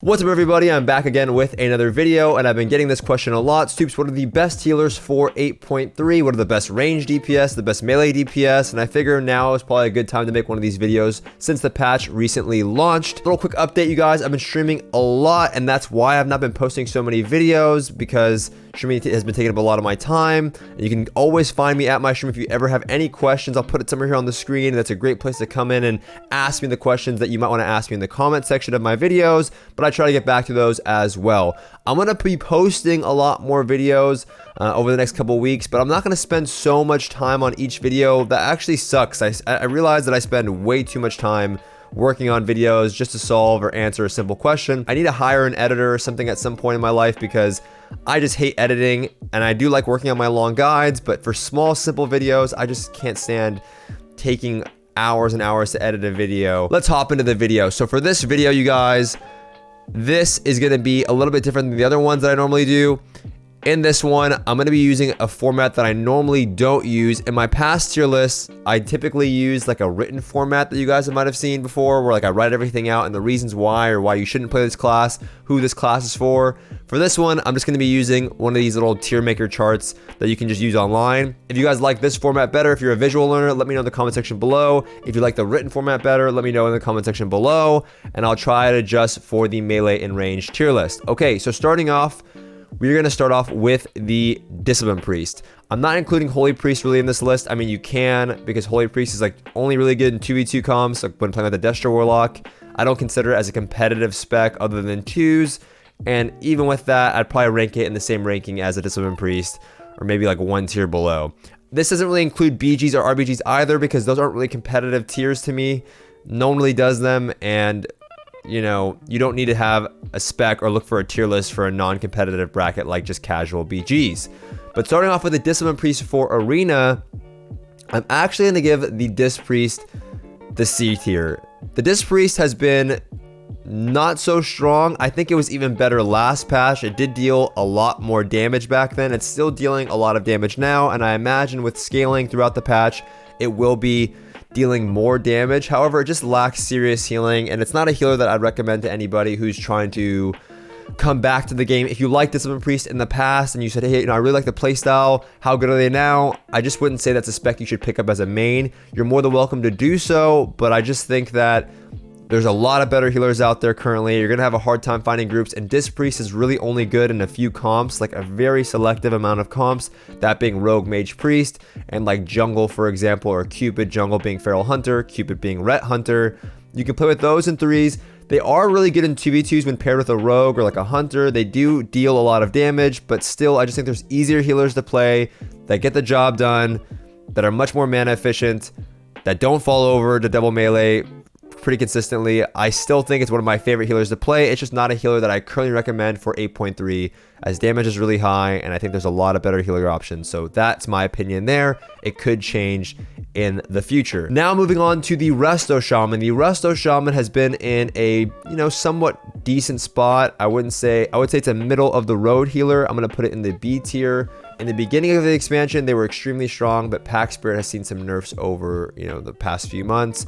What's up everybody, I'm back again with another video, and I've been getting this question a lot. Stoops, what are the best healers for 8.3? What are the best range DPS, the best melee DPS? And I figure now is probably a good time to make one of these videos since the patch recently launched. Little quick update, you guys, I've been streaming a lot, and that's why I've not been posting so many videos, because streaming has been taking up a lot of my time. And you can always find me at my stream if you ever have any questions. I'll put it somewhere here on the screen. That's a great place to come in and ask me the questions that you might want to ask me in the comment section of my videos, but I try to get back to those as well. I'm going to be posting a lot more videos over the next couple weeks, but I'm not going to spend so much time on each video. That actually sucks. I realize that I spend way too much time working on videos just to solve or answer a simple question. I need to hire an editor or something at some point in my life, because I just hate editing, and I do like working on my long guides, but for small simple videos I just can't stand taking hours and hours to edit a video. Let's hop into the video. So for this video, you guys, this is going to be a little bit different than the other ones that I normally do. In this one, I'm going to be using a format that I normally don't use. In my past tier lists, I typically use like a written format that you guys might have seen before, where like I write everything out and the reasons why, or why you shouldn't play this class, who this class is for. For this one, I'm just going to be using one of these little tier maker charts that you can just use online. If you guys like this format better, if you're a visual learner, let me know in the comment section below. If you like the written format better, let me know in the comment section below, and I'll try to adjust for the melee and range tier list. Okay, so starting off, we're going to start off with the Discipline Priest. I'm not including Holy Priest really in this list. I mean, you can, because Holy Priest is like only really good in 2v2 comps, like when playing with the Destro Warlock. I don't consider it as a competitive spec other than 2s. And even with that, I'd probably rank it in the same ranking as a Discipline Priest, or maybe like one tier below. This doesn't really include BGs or RBGs either, because those aren't really competitive tiers to me. No one really does them, and you know, you don't need to have a spec or look for a tier list for a non-competitive bracket like just casual BGs. But starting off with the Discipline Priest for Arena, I'm actually going to give the Disc Priest the C tier. The Disc Priest has been not so strong. I think it was even better last patch. It did deal a lot more damage back then. It's still dealing a lot of damage now, and I imagine with scaling throughout the patch, it will be dealing more damage. However, it just lacks serious healing, and it's not a healer that I'd recommend to anybody who's trying to come back to the game. If you liked Discipline Priest in the past and you said, hey, you know, I really like the playstyle, how good are they now? I just wouldn't say that's a spec you should pick up as a main. You're more than welcome to do so, but I just think that there's a lot of better healers out there currently. You're going to have a hard time finding groups, and Disc Priest is really only good in a few comps, like a very selective amount of comps, that being Rogue Mage Priest, and like Jungle, for example, or Cupid. Jungle being Feral Hunter, Cupid being Ret Hunter. You can play with those in 3s. They are really good in 2v2s when paired with a Rogue or like a Hunter. They do deal a lot of damage, but still, I just think there's easier healers to play that get the job done, that are much more mana efficient, that don't fall over to double melee pretty consistently. I still think it's one of my favorite healers to play. It's just not a healer that I currently recommend for 8.3, as damage is really high, and I think there's a lot of better healer options. So that's my opinion there. It could change in the future. Now moving on to the Resto Shaman. The Resto Shaman has been in a, you know, somewhat decent spot. I would say it's a middle of the road healer. I'm going to put it in the B tier. In the beginning of the expansion, they were extremely strong, but Pack Spirit has seen some nerfs over, you know, the past few months.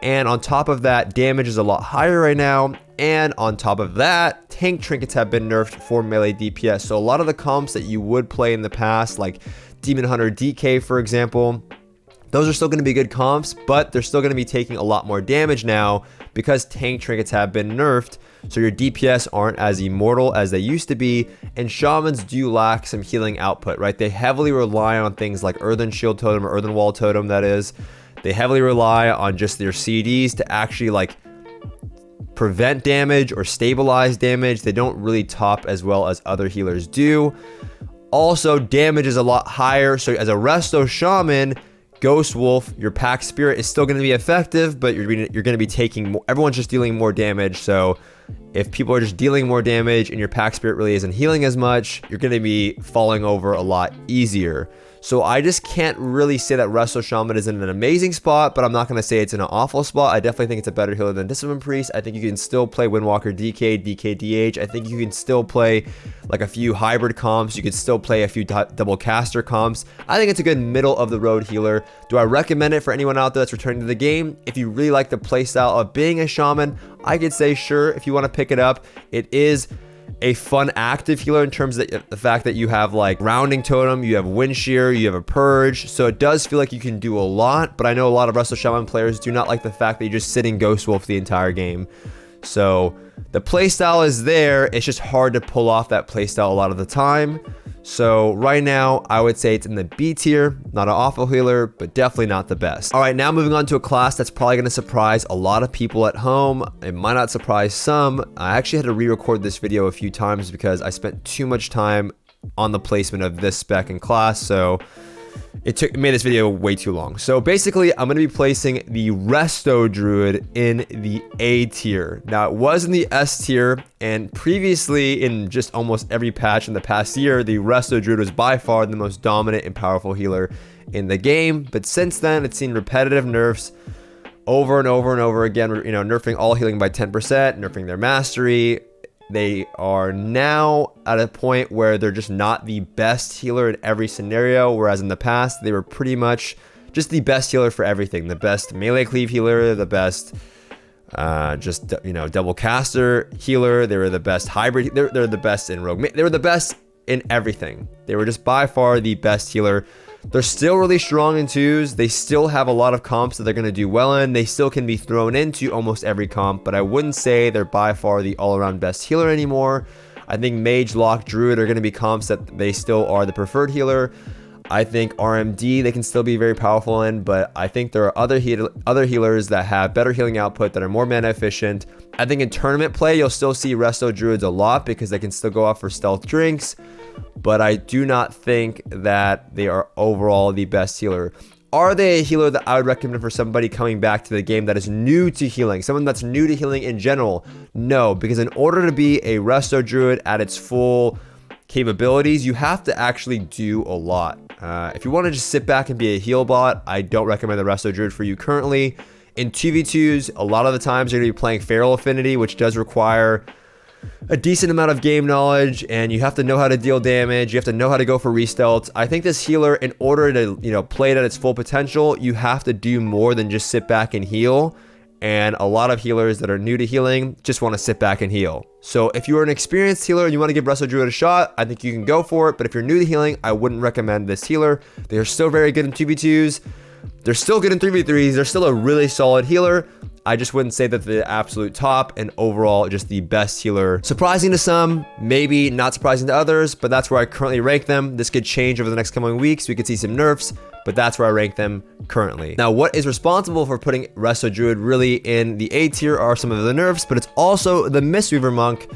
And on top of that, damage is a lot higher right now. And on top of that, tank trinkets have been nerfed for melee DPS. So a lot of the comps that you would play in the past, like Demon Hunter DK, for example, those are still going to be good comps, but they're still going to be taking a lot more damage now because tank trinkets have been nerfed. So your DPS aren't as immortal as they used to be, and shamans do lack some healing output, right? They heavily rely on things like Earthen Shield Totem, or Earthen Wall Totem, that is. They heavily rely on just their CDs to actually like prevent damage or stabilize damage. They don't really top as well as other healers do. Also, damage is a lot higher. So as a Resto Shaman, Ghost Wolf, your Pack Spirit is still going to be effective, but you're going to be taking more, everyone's just dealing more damage. So if people are just dealing more damage and your Pack Spirit really isn't healing as much, you're going to be falling over a lot easier. So I just can't really say that Resto Shaman is in an amazing spot, but I'm not going to say it's in an awful spot. I definitely think it's a better healer than Discipline Priest. I think you can still play Windwalker DK, DK DH. I think you can still play like a few hybrid comps. You could still play a few double caster comps. I think it's a good middle of the road healer. Do I recommend it for anyone out there that's returning to the game? If you really like the playstyle of being a shaman, I could say sure, if you want to pick it up, it is a fun active healer in terms of the fact that you have like rounding totem, you have wind shear, you have a purge, so it does feel like you can do a lot. But I know a lot of Resto Shaman players do not like the fact that you just sit in Ghost Wolf the entire game. So the playstyle is there, it's just hard to pull off that playstyle a lot of the time. So right now, I would say it's in the B tier, not an awful healer, but definitely not the best. All right, now moving on to a class that's probably gonna surprise a lot of people at home. It might not surprise some. I actually had to re-record this video a few times because I spent too much time on the placement of this spec in class, so it made this video way too long. So basically, I'm going to be placing the Resto Druid in the A tier. Now, it was in the S tier, and previously in just almost every patch in the past year, the Resto Druid was by far the most dominant and powerful healer in the game. But since then, it's seen repetitive nerfs over and over and over again, you know, nerfing all healing by 10%, nerfing their mastery. They are now at a point where they're just not the best healer in every scenario, whereas in the past, they were pretty much just the best healer for everything. The best melee cleave healer, the best double caster healer. They were the best hybrid. They're the best in rogue. They were the best in everything. They were just by far the best healer. They're still really strong in 2s. They still have a lot of comps that they're going to do well in. They still can be thrown into almost every comp, but I wouldn't say they're by far the all-around best healer anymore. I think Mage, Lock, Druid are going to be comps that they still are the preferred healer. I think RMD they can still be very powerful in, but I think there are other healers that have better healing output, that are more mana efficient. I think in tournament play, you'll still see Resto Druids a lot because they can still go off for stealth drinks, but I do not think that they are overall the best healer. Are they a healer that I would recommend for somebody coming back to the game that is new to healing? Someone that's new to healing in general? No, because in order to be a Resto Druid at its full capabilities, you have to actually do a lot. If you want to just sit back and be a heal bot, I don't recommend the Resto Druid for you currently. In 2v2s, a lot of the times you're going to be playing Feral Affinity, which does require a decent amount of game knowledge, and you have to know how to deal damage. You have to know how to go for restelts. I think this healer, in order to play it at its full potential, you have to do more than just sit back and heal. And a lot of healers that are new to healing just want to sit back and heal. So if you're an experienced healer and you want to give Resto Druid a shot, I think you can go for it. But if you're new to healing, I wouldn't recommend this healer. They are still very good in 2v2s. They're still good in 3v3s. They're still a really solid healer. I just wouldn't say that they're the absolute top and overall just the best healer. Surprising to some, maybe not surprising to others, but that's where I currently rank them. This could change over the next coming weeks. We could see some nerfs, but that's where I rank them currently. Now, what is responsible for putting Resto Druid really in the A tier are some of the nerfs, but it's also the Mistweaver Monk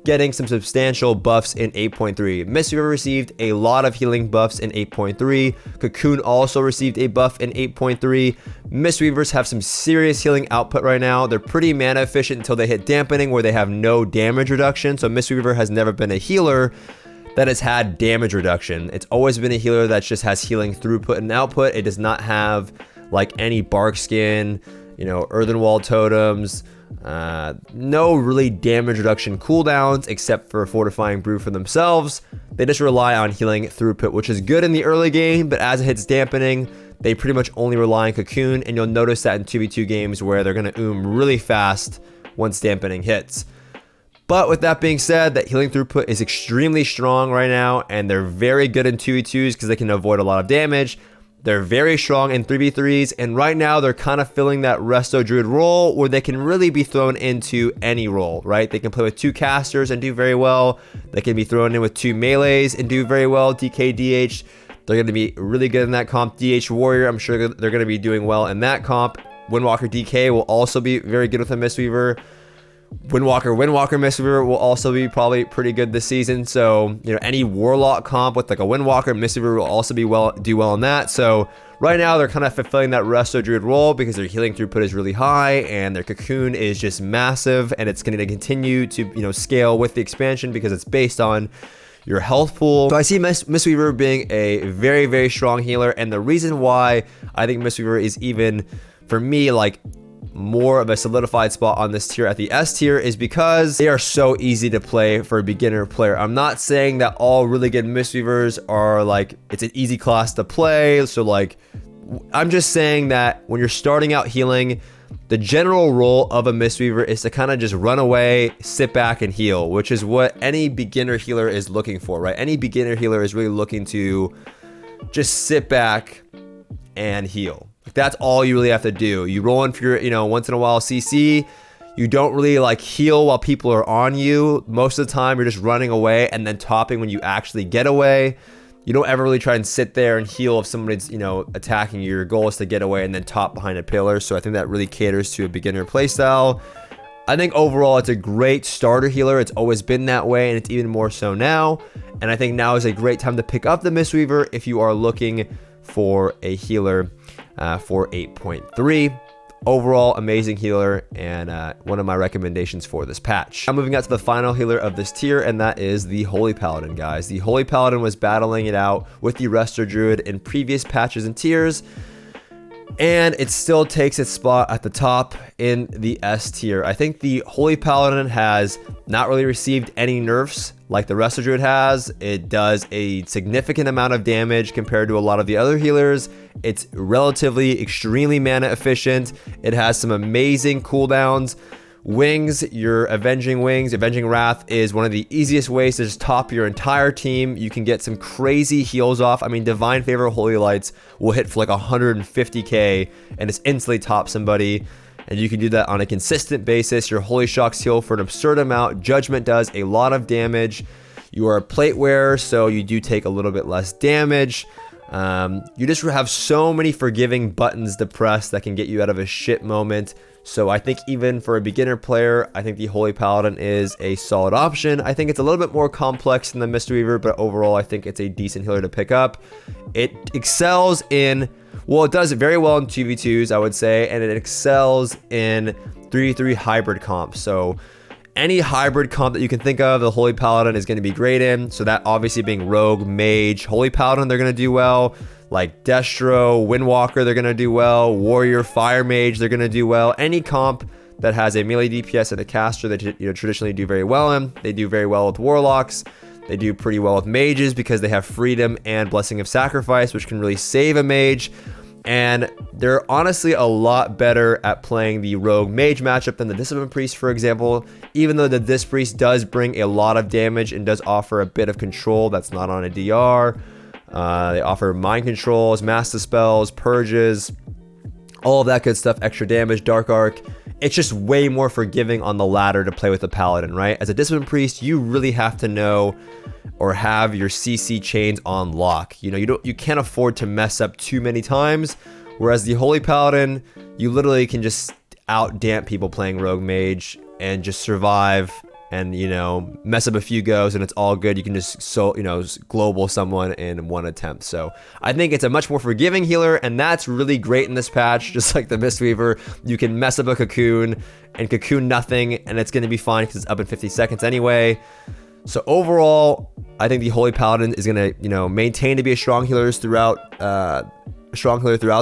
getting some substantial buffs in 8.3. Mistweaver received a lot of healing buffs in 8.3. Cocoon also received a buff in 8.3. Mistweavers have some serious healing output right now. They're pretty mana efficient until they hit dampening, where they have no damage reduction. So Mistweaver has never been a healer that has had damage reduction. It's always been a healer that just has healing throughput and output. It does not have like any bark skin, earthen wall totems, no really damage reduction cooldowns except for fortifying brew for themselves. They just rely on healing throughput, which is good in the early game, but as it hits dampening, they pretty much only rely on Cocoon, and you'll notice that in 2v2 games where they're going to really fast once dampening hits. But with that being said, that healing throughput is extremely strong right now, and they're very good in 2v2s because they can avoid a lot of damage. They're very strong in 3v3s, and right now they're kind of filling that Resto Druid role where they can really be thrown into any role, right? They can play with 2 casters and do very well. They can be thrown in with 2 melees and do very well. DK, DH, they're going to be really good in that comp. DH Warrior, I'm sure they're going to be doing well in that comp. Windwalker DK will also be very good with a Mistweaver. Windwalker Mistweaver will also be probably pretty good this season. So, any Warlock comp with like a Windwalker Mistweaver will also do well in that. So right now they're kind of fulfilling that Resto Druid role because their healing throughput is really high and their Cocoon is just massive, and it's going to continue to scale with the expansion because it's based on your health pool. So I see Mistweaver being a very, very strong healer, and the reason why I think Mistweaver is even, for me, like more of a solidified spot on this tier at the S tier is because they are so easy to play for a beginner player. I'm not saying that all really good Mistweavers are like, it's an easy class to play. So like, I'm just saying that when you're starting out healing, the general role of a Mistweaver is to kind of just run away, sit back, and heal, which is what any beginner healer is looking for, right? Any beginner healer is really looking to just sit back and heal. That's all you really have to do. You roll in for your, once in a while CC. You don't really like heal while people are on you. Most of the time, you're just running away and then topping when you actually get away. You don't ever really try and sit there and heal if somebody's, attacking you. Your goal is to get away and then top behind a pillar. So I think that really caters to a beginner playstyle. I think overall, it's a great starter healer. It's always been that way, and it's even more so now. And I think now is a great time to pick up the Mistweaver if you are looking for a healer for 8.3. Overall, amazing healer, and one of my recommendations for this patch. I'm moving out to the final healer of this tier, and that is the Holy Paladin, guys. The Holy Paladin was battling it out with the Resto Druid in previous patches and tiers, and it still takes its spot at the top in the S tier. I think the Holy Paladin has not really received any nerfs like the Resto Druid has. It does a significant amount of damage compared to a lot of the other healers. It's relatively extremely mana efficient. It has some amazing cooldowns. Wings, your Avenging Wings, Avenging Wrath is one of the easiest ways to just top your entire team. You can get some crazy heals off. I mean, Divine Favor Holy Lights will hit for like 150k and just instantly top somebody. And you can do that on a consistent basis. Your Holy Shocks heal for an absurd amount. Judgment does a lot of damage. You are a plate wearer, so you do take a little bit less damage. You just have so many forgiving buttons to press that can get you out of a shit moment. So I think even for a beginner player, I think the Holy Paladin is a solid option. I think it's a little bit more complex than the Mistweaver, but overall I think it's a decent healer to pick up. It excels in, well, it does very well in 2v2s, I would say, and it excels in 3v3 hybrid comps. So any hybrid comp that you can think of, the Holy Paladin is going to be great in. So that obviously being Rogue, Mage, Holy Paladin, they're going to do well. Like Destro, Windwalker, they're going to do well. Warrior, Fire Mage, they're going to do well. Any comp that has a melee DPS and a caster that traditionally do very well in. They do very well with Warlocks. They do pretty well with Mages because they have Freedom and Blessing of Sacrifice, which can really save a Mage. And they're honestly a lot better at playing the Rogue Mage matchup than the Discipline Priest, for example. Even though the Dis Priest does bring a lot of damage and does offer a bit of control that's not on a DR. They offer mind controls, mass dispels, purges, all of that good stuff, extra damage, dark arc. It's just way more forgiving on the ladder to play with the Paladin, right? As a Discipline Priest, you really have to know or have your CC chains on lock. You can't afford to mess up too many times. Whereas the Holy Paladin, you literally can just out-damp people playing Rogue Mage and just survive and, mess up a few goes and it's all good. You can just, global someone in one attempt. So I think it's a much more forgiving healer, and that's really great in this patch. Just like the Mistweaver, you can mess up a Cocoon and Cocoon nothing, and it's going to be fine because it's up in 50 seconds anyway. So overall, I think the Holy Paladin is going to, maintain to be a strong healer throughout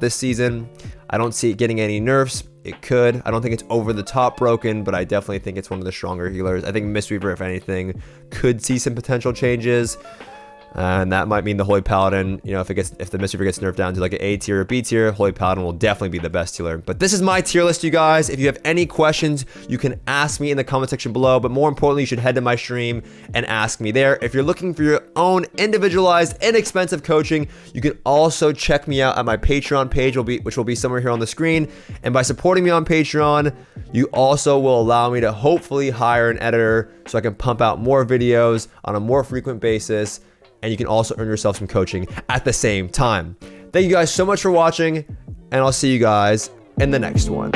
this season. I don't see it getting any nerfs. It could. I don't think it's over the top broken, but I definitely think it's one of the stronger healers. I think Mistweaver, if anything, could see some potential changes. And that might mean the Holy Paladin, if the Mistweaver gets nerfed down to like an A tier or B tier, Holy Paladin will definitely be the best healer. But this is my tier list, you guys. If you have any questions, you can ask me in the comment section below. But more importantly, you should head to my stream and ask me there. If you're looking for your own individualized, inexpensive coaching, you can also check me out at my Patreon page, which will be somewhere here on the screen. And by supporting me on Patreon, you also will allow me to hopefully hire an editor so I can pump out more videos on a more frequent basis. And you can also earn yourself some coaching at the same time. Thank you guys so much for watching, and I'll see you guys in the next one.